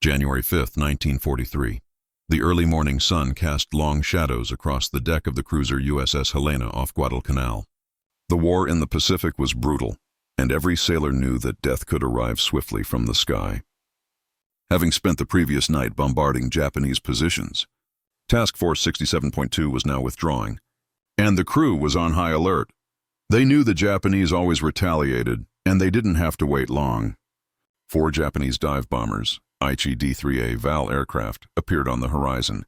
January 5, 1943. The early morning sun cast long shadows across the deck of the cruiser USS Helena off Guadalcanal. The war in the Pacific was brutal, and every sailor knew that death could arrive swiftly from the sky. Having spent the previous night bombarding Japanese positions, Task Force 67.2 was now withdrawing, and the crew was on high alert. They knew the Japanese always retaliated, and they didn't have to wait long. 4 Japanese dive bombers, Aichi D-3A Val aircraft, appeared on the horizon.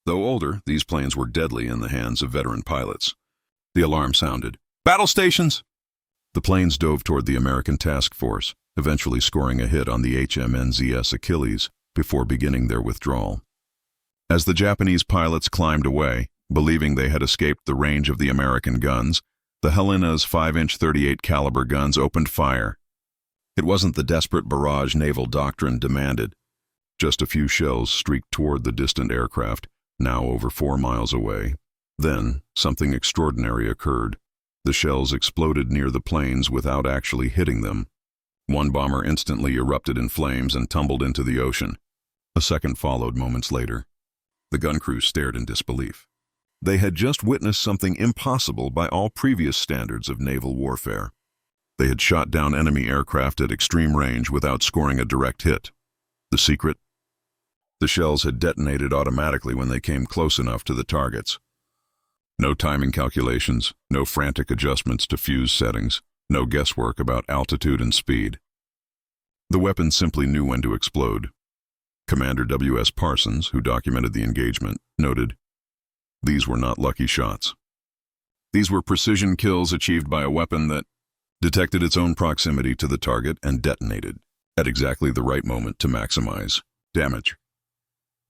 Though older, these planes were deadly in the hands of veteran pilots. The alarm sounded. "Battle stations!" The planes dove toward the American task force, eventually scoring a hit on the HMNZS Achilles before beginning their withdrawal. As the Japanese pilots climbed away, believing they had escaped the range of the American guns, the Helena's 5-inch 38 caliber guns opened fire. It wasn't the desperate barrage naval doctrine demanded. Just a few shells streaked toward the distant aircraft, now over 4 miles away. Then, something extraordinary occurred. The shells exploded near the planes without actually hitting them. One bomber instantly erupted in flames and tumbled into the ocean. A second followed moments later. The gun crew stared in disbelief. They had just witnessed something impossible by all previous standards of naval warfare. They had shot down enemy aircraft at extreme range without scoring a direct hit. The secret? The shells had detonated automatically when they came close enough to the targets. No timing calculations, no frantic adjustments to fuse settings, no guesswork about altitude and speed. The weapon simply knew when to explode. Commander W.S. Parsons, who documented the engagement, noted, "These were not lucky shots. These were precision kills achieved by a weapon that detected its own proximity to the target and detonated at exactly the right moment to maximize damage."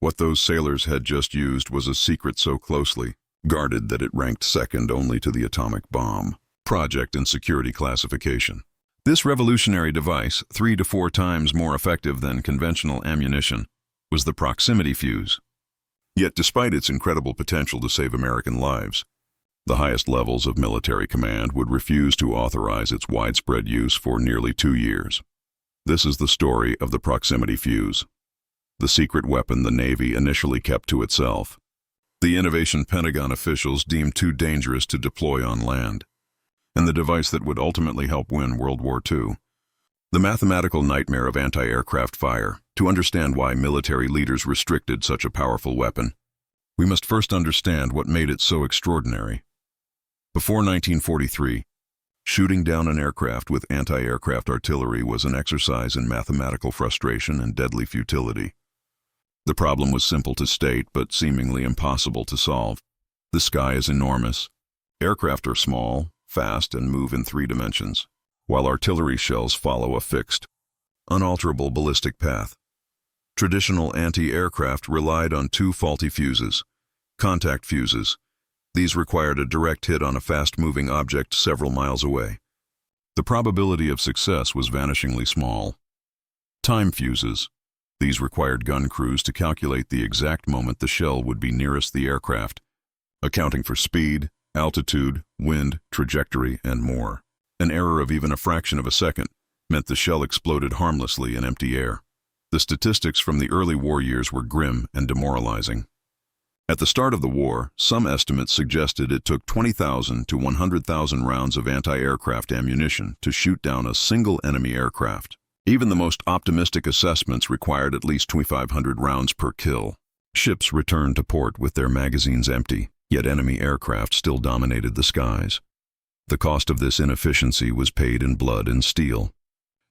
What those sailors had just used was a secret so closely guarded that it ranked second only to the atomic bomb, project and security classification. This revolutionary device, 3 to 4 times more effective than conventional ammunition, was the proximity fuse. Yet despite its incredible potential to save American lives, the highest levels of military command would refuse to authorize its widespread use for nearly 2 years. This is the story of the proximity fuse, the secret weapon the Navy initially kept to itself. The innovation Pentagon officials deemed too dangerous to deploy on land, and the device that would ultimately help win World War II. The mathematical nightmare of anti-aircraft fire. To understand why military leaders restricted such a powerful weapon, we must first understand what made it so extraordinary. Before 1943, shooting down an aircraft with anti-aircraft artillery was an exercise in mathematical frustration and deadly futility. The problem was simple to state, but seemingly impossible to solve. The sky is enormous. Aircraft are small, fast, and move in 3 dimensions, while artillery shells follow a fixed, unalterable ballistic path. Traditional anti-aircraft relied on 2 faulty fuses, contact fuses. These required a direct hit on a fast-moving object several miles away. The probability of success was vanishingly small. Time fuses. These required gun crews to calculate the exact moment the shell would be nearest the aircraft, accounting for speed, altitude, wind, trajectory, and more. An error of even a fraction of a second meant the shell exploded harmlessly in empty air. The statistics from the early war years were grim and demoralizing. At the start of the war, some estimates suggested it took 20,000 to 100,000 rounds of anti-aircraft ammunition to shoot down a single enemy aircraft. Even the most optimistic assessments required at least 2,500 rounds per kill. Ships returned to port with their magazines empty, yet enemy aircraft still dominated the skies. The cost of this inefficiency was paid in blood and steel.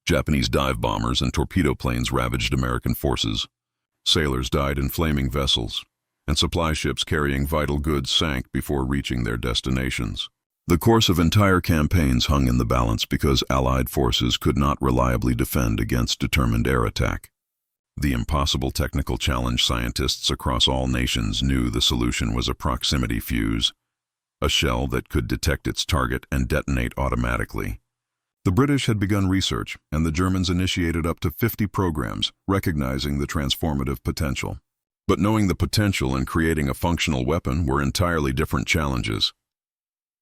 Japanese dive bombers and torpedo planes ravaged American forces. Sailors died in flaming vessels, and supply ships carrying vital goods sank before reaching their destinations. The course of entire campaigns hung in the balance because Allied forces could not reliably defend against determined air attack. The impossible technical challenge scientists across all nations knew the solution was a proximity fuse, a shell that could detect its target and detonate automatically. The British had begun research, and the Germans initiated up to 50 programs, recognizing the transformative potential. But knowing the potential and creating a functional weapon were entirely different challenges.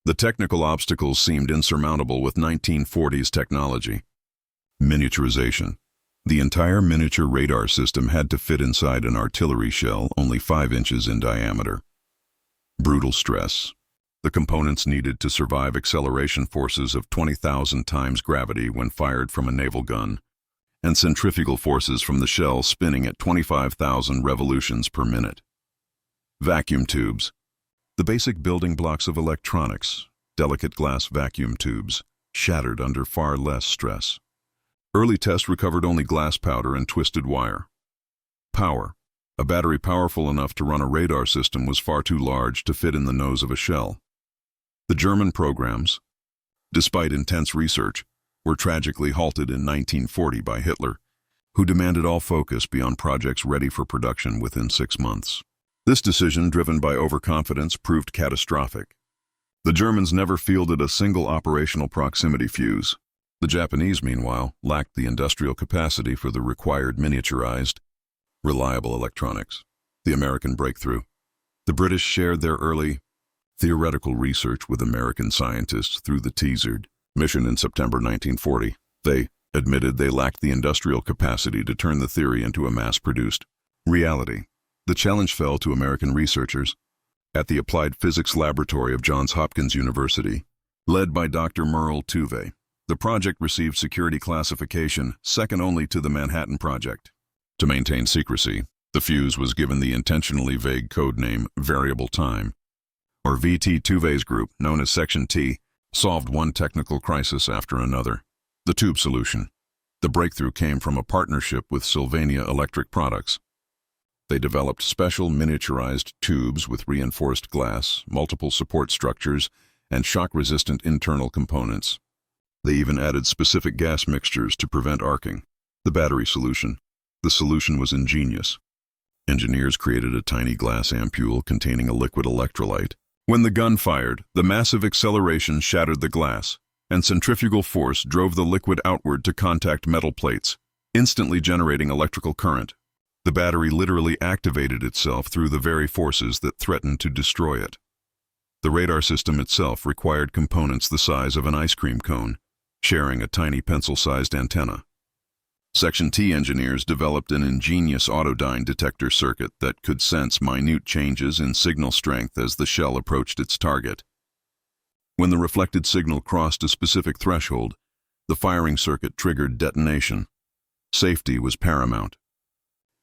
The technical obstacles seemed insurmountable with 1940s technology. Miniaturization. The entire miniature radar system had to fit inside an artillery shell only 5 inches in diameter. Brutal stress. The components needed to survive acceleration forces of 20,000 times gravity when fired from a naval gun, and centrifugal forces from the shell spinning at 25,000 revolutions per minute. Vacuum tubes. The basic building blocks of electronics, delicate glass vacuum tubes, shattered under far less stress. Early tests recovered only glass powder and twisted wire. Power. A battery powerful enough to run a radar system was far too large to fit in the nose of a shell. The German programs, despite intense research, were tragically halted in 1940 by Hitler, who demanded all focus be on projects ready for production within 6 months. This decision, driven by overconfidence, proved catastrophic. The Germans never fielded a single operational proximity fuse. The Japanese, meanwhile, lacked the industrial capacity for the required miniaturized, reliable electronics. The American breakthrough. The British shared their early theoretical research with American scientists through the TZERD mission in September 1940. They admitted they lacked the industrial capacity to turn the theory into a mass-produced reality. The challenge fell to American researchers at the Applied Physics Laboratory of Johns Hopkins University, led by Dr. Merle Tuve. The project received security classification second only to the Manhattan Project. To maintain secrecy, the fuse was given the intentionally vague code name Variable Time, or VT. Tuve's group, known as Section T, solved one technical crisis after another. The tube solution. The breakthrough came from a partnership with Sylvania Electric Products. They developed special miniaturized tubes with reinforced glass, multiple support structures, and shock-resistant internal components. They even added specific gas mixtures to prevent arcing. The battery solution. The solution was ingenious. Engineers created a tiny glass ampule containing a liquid electrolyte. When the gun fired, the massive acceleration shattered the glass, and centrifugal force drove the liquid outward to contact metal plates, instantly generating electrical current. The battery literally activated itself through the very forces that threatened to destroy it. The radar system itself required components the size of an ice cream cone, sharing a tiny pencil-sized antenna. Section T engineers developed an ingenious autodyne detector circuit that could sense minute changes in signal strength as the shell approached its target. When the reflected signal crossed a specific threshold, the firing circuit triggered detonation. Safety was paramount.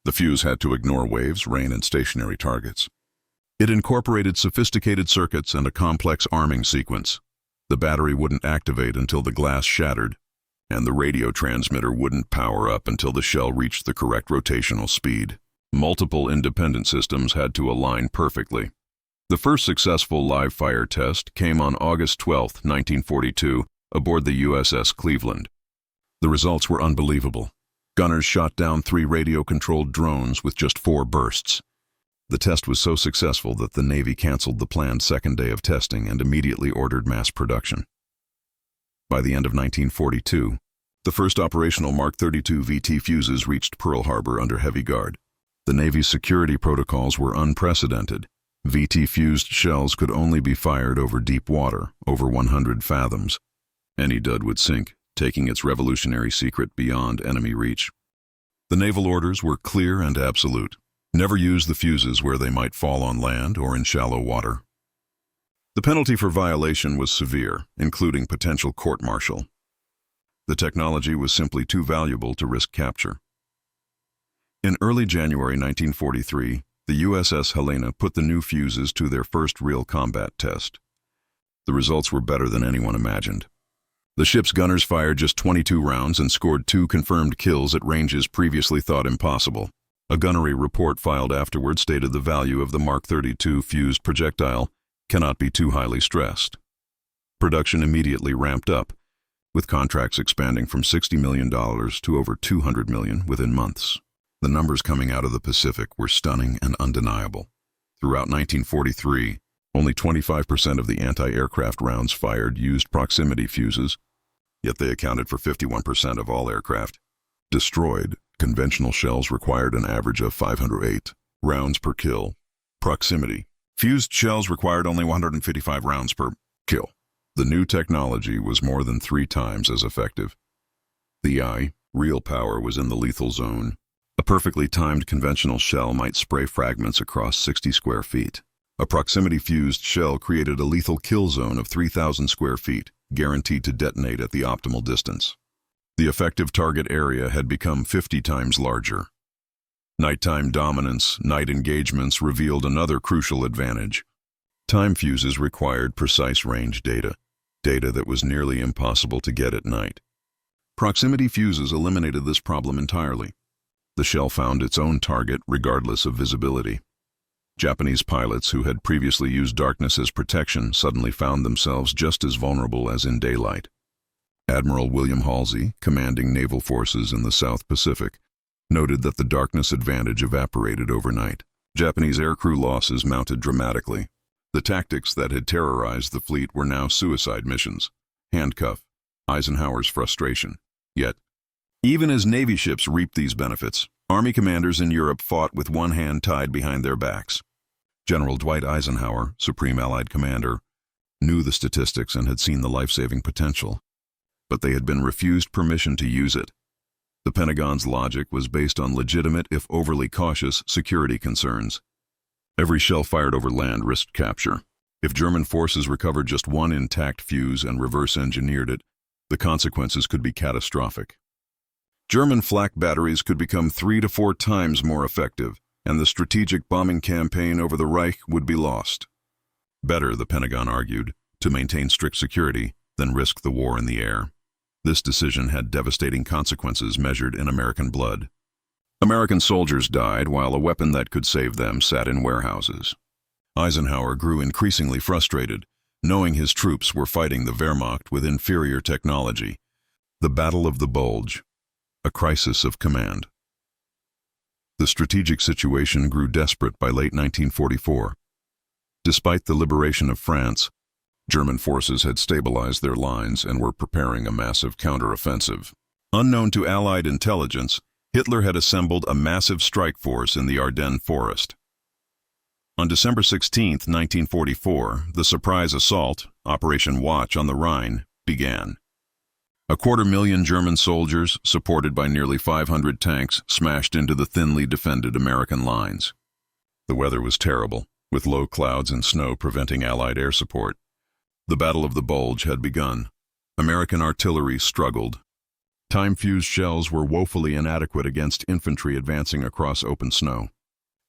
The fuse had to ignore waves, rain, and stationary targets. It incorporated sophisticated circuits and a complex arming sequence. The battery wouldn't activate until the glass shattered, and the radio transmitter wouldn't power up until the shell reached the correct rotational speed. Multiple independent systems had to align perfectly. The first successful live-fire test came on August 12, 1942, aboard the USS Cleveland. The results were unbelievable. Gunners shot down 3 radio-controlled drones with just 4 bursts. The test was so successful that the Navy canceled the planned second day of testing and immediately ordered mass production. By the end of 1942, the first operational Mark 32 VT fuses reached Pearl Harbor under heavy guard. The Navy's security protocols were unprecedented. VT fused shells could only be fired over deep water, over 100 fathoms. Any dud would sink, taking its revolutionary secret beyond enemy reach. The naval orders were clear and absolute. Never use the fuses where they might fall on land or in shallow water. The penalty for violation was severe, including potential court-martial. The technology was simply too valuable to risk capture. In early January 1943, the USS Helena put the new fuses to their first real combat test. The results were better than anyone imagined. The ship's gunners fired just 22 rounds and scored 2 confirmed kills at ranges previously thought impossible. A gunnery report filed afterward stated the value of the Mark 32 fused projectile cannot be too highly stressed. Production immediately ramped up, with contracts expanding from $60 million to over $200 million within months. The numbers coming out of the Pacific were stunning and undeniable. Throughout 1943, only 25% of the anti-aircraft rounds fired used proximity fuses, yet they accounted for 51% of all aircraft. Destroyed, conventional shells required an average of 508 rounds per kill. Proximity. Fused shells required only 155 rounds per kill. The new technology was more than 3 times as effective. The Real power was in the lethal zone. A perfectly timed conventional shell might spray fragments across 60 square feet. A proximity-fused shell created a lethal kill zone of 3,000 square feet, guaranteed to detonate at the optimal distance. The effective target area had become 50 times larger. Nighttime dominance, night engagements revealed another crucial advantage. Time fuses required precise range data that was nearly impossible to get at night. Proximity fuses eliminated this problem entirely. The shell found its own target regardless of visibility. Japanese pilots who had previously used darkness as protection suddenly found themselves just as vulnerable as in daylight. Admiral William Halsey, commanding naval forces in the South Pacific, noted that the darkness advantage evaporated overnight. Japanese aircrew losses mounted dramatically. The tactics that had terrorized the fleet were now suicide missions. Handcuff, Eisenhower's frustration. Yet, even as Navy ships reaped these benefits, Army commanders in Europe fought with one hand tied behind their backs. General Dwight Eisenhower, Supreme Allied Commander, knew the statistics and had seen the life-saving potential, but they had been refused permission to use it. The Pentagon's logic was based on legitimate, if overly cautious, security concerns. Every shell fired over land risked capture. If German forces recovered just one intact fuse and reverse-engineered it, the consequences could be catastrophic. German flak batteries could become 3 to 4 times more effective, and the strategic bombing campaign over the Reich would be lost. Better, the Pentagon argued, to maintain strict security than risk the war in the air. This decision had devastating consequences measured in American blood. American soldiers died while a weapon that could save them sat in warehouses. Eisenhower grew increasingly frustrated, knowing his troops were fighting the Wehrmacht with inferior technology. The Battle of the Bulge, a crisis of command. The strategic situation grew desperate by late 1944. Despite the liberation of France, German forces had stabilized their lines and were preparing a massive counteroffensive. Unknown to Allied intelligence, Hitler had assembled a massive strike force in the Ardennes forest. On December 16, 1944, the surprise assault, Operation Watch on the Rhine, began. 250,000 German soldiers, supported by nearly 500 tanks, smashed into the thinly defended American lines. The weather was terrible, with low clouds and snow preventing Allied air support. The Battle of the Bulge had begun. American artillery struggled. Time-fused shells were woefully inadequate against infantry advancing across open snow.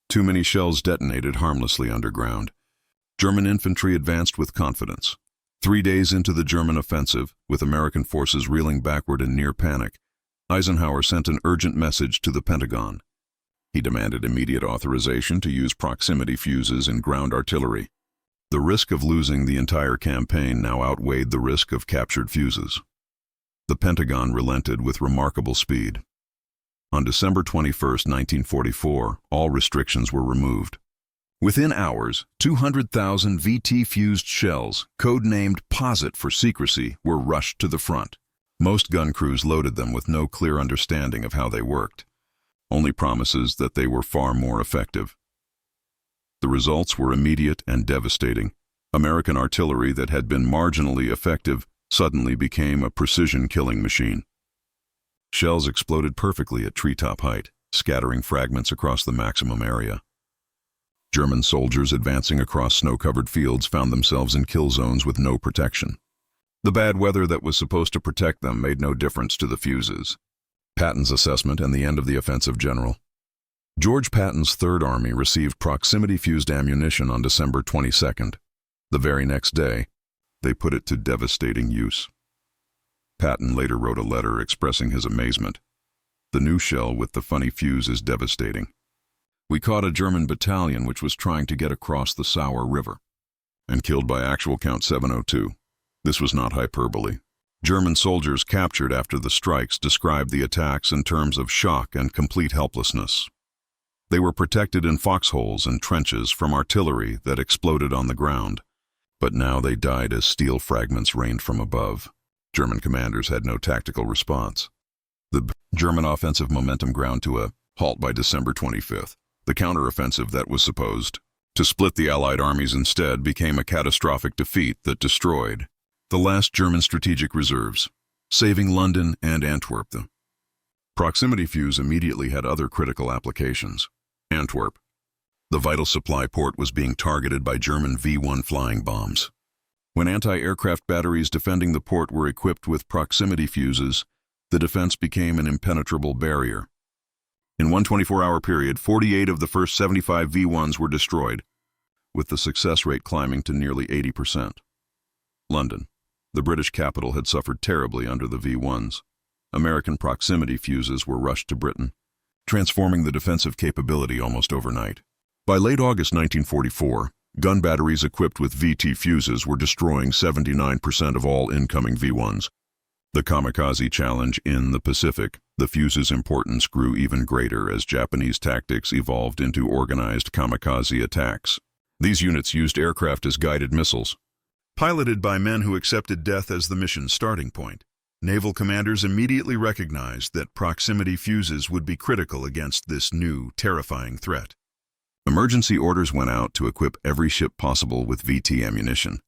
Too many shells detonated harmlessly underground. German infantry advanced with confidence. 3 days into the German offensive, with American forces reeling backward in near panic, Eisenhower sent an urgent message to the Pentagon. He demanded immediate authorization to use proximity fuses in ground artillery. The risk of losing the entire campaign now outweighed the risk of captured fuses. The Pentagon relented with remarkable speed. On December 21, 1944, all restrictions were removed. Within hours, 200,000 VT-fused shells, codenamed POSIT for secrecy, were rushed to the front. Most gun crews loaded them with no clear understanding of how they worked, only promises that they were far more effective. The results were immediate and devastating. American artillery that had been marginally effective suddenly became a precision-killing machine. Shells exploded perfectly at treetop height, scattering fragments across the maximum area. German soldiers advancing across snow-covered fields found themselves in kill zones with no protection. The bad weather that was supposed to protect them made no difference to the fuses. Patton's assessment and the end of the offensive. General George Patton's Third Army received proximity-fused ammunition on December 22nd. The very next day, they put it to devastating use. Patton later wrote a letter expressing his amazement. The new shell with the funny fuse is devastating. We caught a German battalion which was trying to get across the Sauer River, and killed by actual count 702. This was not hyperbole. German soldiers captured after the strikes described the attacks in terms of shock and complete helplessness. They were protected in foxholes and trenches from artillery that exploded on the ground, but now they died as steel fragments rained from above. German commanders had no tactical response. The German offensive momentum ground to a halt by December 25th. The counteroffensive that was supposed to split the Allied armies instead became a catastrophic defeat that destroyed the last German strategic reserves, saving London and Antwerp. Proximity fuse immediately had other critical applications. Antwerp. The vital supply port was being targeted by German V-1 flying bombs. When anti-aircraft batteries defending the port were equipped with proximity fuses, the defense became an impenetrable barrier. In one 24-hour period, 48 of the first 75 V-1s were destroyed, with the success rate climbing to nearly 80%. London. The British capital had suffered terribly under the V-1s. American proximity fuses were rushed to Britain, transforming the defensive capability almost overnight. By late August 1944, gun batteries equipped with VT fuses were destroying 79% of all incoming V-1s. The kamikaze challenge in the Pacific, the fuse's importance grew even greater as Japanese tactics evolved into organized kamikaze attacks. These units used aircraft as guided missiles, piloted by men who accepted death as the mission's starting point. Naval commanders immediately recognized that proximity fuses would be critical against this new, terrifying threat. Emergency orders went out to equip every ship possible with VT ammunition.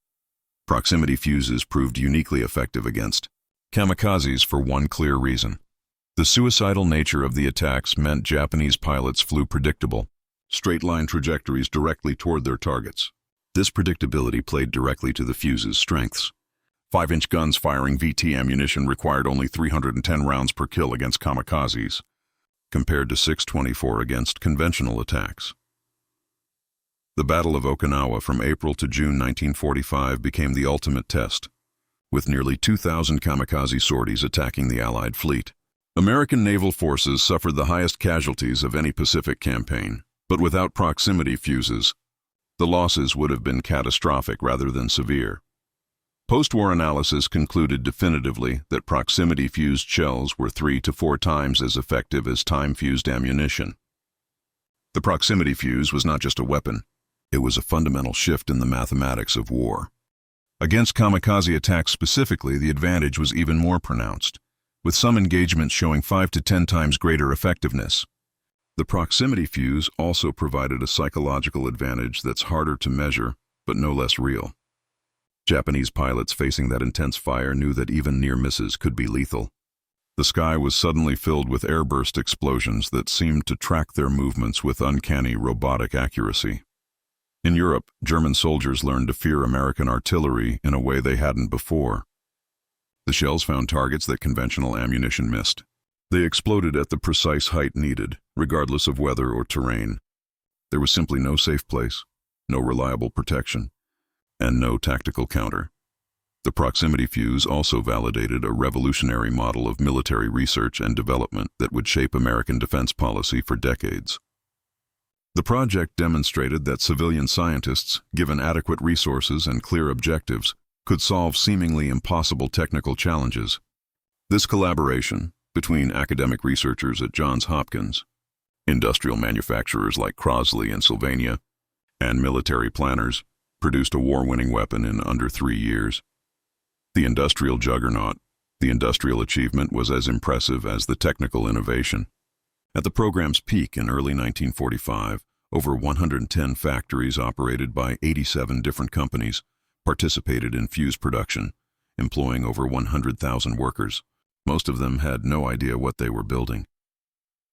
Proximity fuses proved uniquely effective against kamikazes for one clear reason. The suicidal nature of the attacks meant Japanese pilots flew predictable, straight-line trajectories directly toward their targets. This predictability played directly to the fuse's strengths. 5-inch guns firing VT ammunition required only 310 rounds per kill against kamikazes, compared to 624 against conventional attacks. The Battle of Okinawa from April to June 1945 became the ultimate test, with nearly 2,000 kamikaze sorties attacking the Allied fleet. American naval forces suffered the highest casualties of any Pacific campaign, but without proximity fuses, the losses would have been catastrophic rather than severe. Post-war analysis concluded definitively that proximity-fused shells were 3 to 4 times as effective as time-fused ammunition. The proximity fuse was not just a weapon, it was a fundamental shift in the mathematics of war. Against kamikaze attacks specifically, the advantage was even more pronounced, with some engagements showing 5 to 10 times greater effectiveness. The proximity fuse also provided a psychological advantage that's harder to measure, but no less real. Japanese pilots facing that intense fire knew that even near misses could be lethal. The sky was suddenly filled with airburst explosions that seemed to track their movements with uncanny robotic accuracy. In Europe, German soldiers learned to fear American artillery in a way they hadn't before. The shells found targets that conventional ammunition missed. They exploded at the precise height needed, regardless of weather or terrain. There was simply no safe place, no reliable protection, and no tactical counter. The proximity fuse also validated a revolutionary model of military research and development that would shape American defense policy for decades. The project demonstrated that civilian scientists, given adequate resources and clear objectives, could solve seemingly impossible technical challenges. This collaboration between academic researchers at Johns Hopkins, industrial manufacturers like Crosley and Sylvania, and military planners produced a war-winning weapon in under 3 years. The industrial juggernaut, the industrial achievement was as impressive as the technical innovation. At the program's peak in early 1945, over 110 factories operated by 87 different companies participated in fuse production, employing over 100,000 workers. Most of them had no idea what they were building.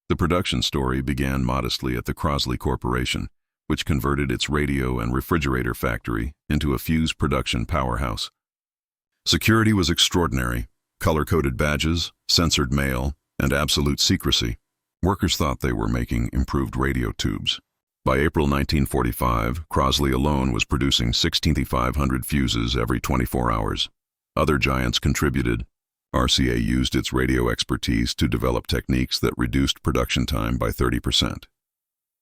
The production story began modestly at the Crosley Corporation, which converted its radio and refrigerator factory into a fuse production powerhouse. Security was extraordinary: color-coded badges, censored mail, and absolute secrecy. Workers thought they were making improved radio tubes. By April 1945, Crosley alone was producing 6,500 fuses every 24 hours. Other giants contributed. RCA used its radio expertise to develop techniques that reduced production time by 30%.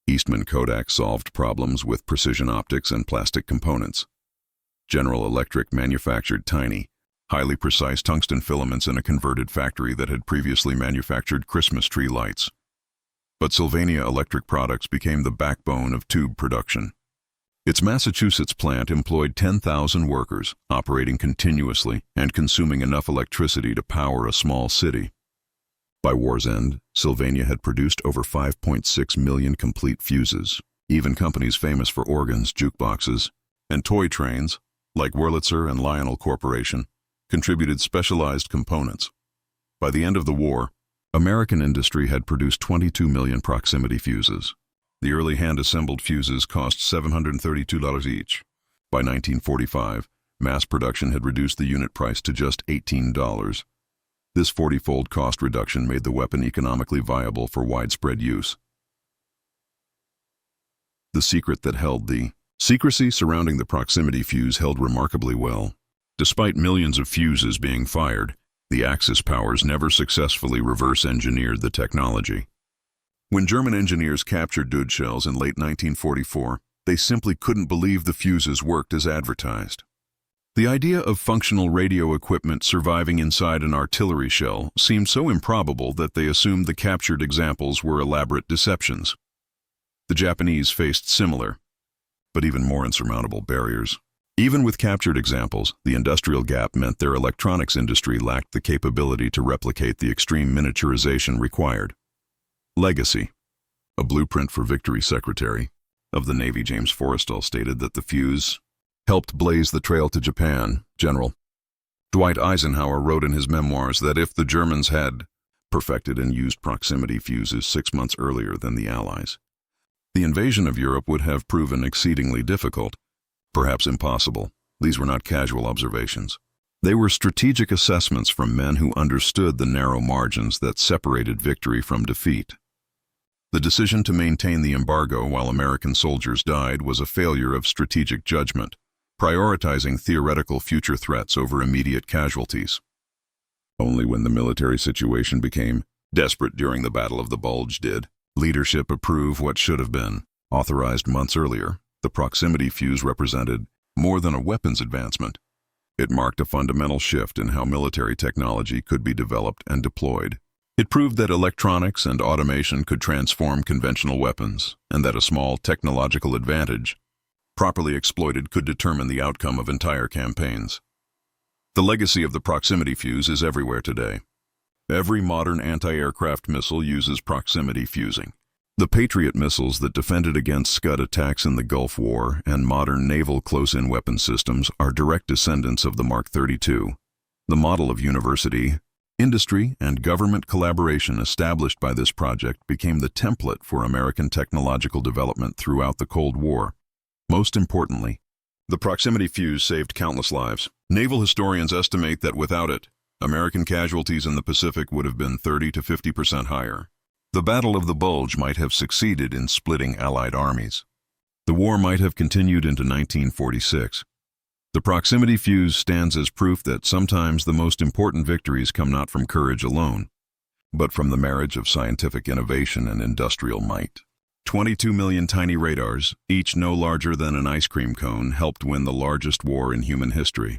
Eastman Kodak solved problems with precision optics and plastic components. General Electric manufactured tiny, highly precise tungsten filaments in a converted factory that had previously manufactured Christmas tree lights. But Sylvania Electric Products became the backbone of tube production. Its Massachusetts plant employed 10,000 workers, operating continuously and consuming enough electricity to power a small city. By war's end, Sylvania had produced over 5.6 million complete fuses. Even companies famous for organs, jukeboxes, and toy trains, like Wurlitzer and Lionel Corporation, contributed specialized components. By the end of the war, American industry had produced 22 million proximity fuses. The early hand-assembled fuses cost $732 each. By 1945, mass production had reduced the unit price to just $18. This 40-fold cost reduction made the weapon economically viable for widespread use. The secret that held the secrecy surrounding the proximity fuse held remarkably well. Despite millions of fuses being fired, the Axis powers never successfully reverse-engineered the technology. When German engineers captured Dud shells in late 1944, they simply couldn't believe the fuses worked as advertised. The idea of functional radio equipment surviving inside an artillery shell seemed so improbable that they assumed the captured examples were elaborate deceptions. The Japanese faced similar, but even more insurmountable barriers. Even with captured examples, the industrial gap meant their electronics industry lacked the capability to replicate the extreme miniaturization required. Legacy. A blueprint for victory secretary of the Navy, James Forrestal, stated that the fuse helped blaze the trail to Japan. General Dwight Eisenhower wrote in his memoirs that if the Germans had perfected and used proximity fuses 6 months earlier than the Allies, the invasion of Europe would have proven exceedingly difficult, perhaps impossible. These were not casual observations. They were strategic assessments from men who understood the narrow margins that separated victory from defeat. The decision to maintain the embargo while American soldiers died was a failure of strategic judgment, prioritizing theoretical future threats over immediate casualties. Only when the military situation became desperate during the Battle of the Bulge did leadership approve what should have been authorized months earlier. The proximity fuse represented more than a weapons advancement. It marked a fundamental shift in how military technology could be developed and deployed. It proved that electronics and automation could transform conventional weapons, and that a small technological advantage, properly exploited, could determine the outcome of entire campaigns. The legacy of the proximity fuse is everywhere today. Every modern anti-aircraft missile uses proximity fusing. The Patriot missiles that defended against Scud attacks in the Gulf War and modern naval close-in weapon systems are direct descendants of the Mark 32. The model of university, industry, and government collaboration established by this project became the template for American technological development throughout the Cold War. Most importantly, the proximity fuse saved countless lives. Naval historians estimate that without it, American casualties in the Pacific would have been 30 to 50% higher. The Battle of the Bulge might have succeeded in splitting Allied armies. The war might have continued into 1946. The proximity fuse stands as proof that sometimes the most important victories come not from courage alone, but from the marriage of scientific innovation and industrial might. 22 million tiny radars, each no larger than an ice cream cone, helped win the largest war in human history.